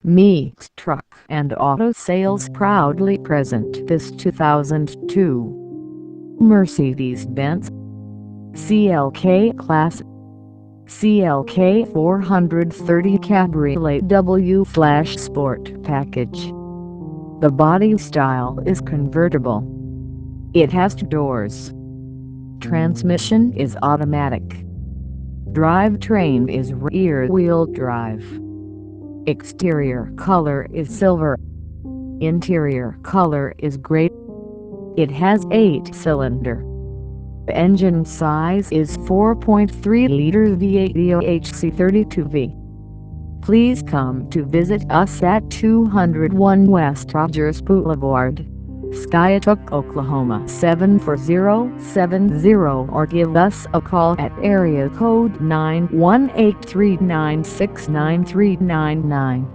Meeks Truck and Auto Sales proudly present this 2002 Mercedes-Benz CLK-Class CLK 430 Cabriolet W Flash Sport Package. The body style is convertible. It has 2 doors. Transmission is automatic. Drivetrain is rear-wheel drive. Exterior color is silver. Interior color is gray. It has 8-cylinder. Engine size is 4.3-liter V8 OHC32V. Please come to visit us at 201 West Rogers Boulevard, Skiatook, Oklahoma 74070, or give us a call at area code 918-396-9399.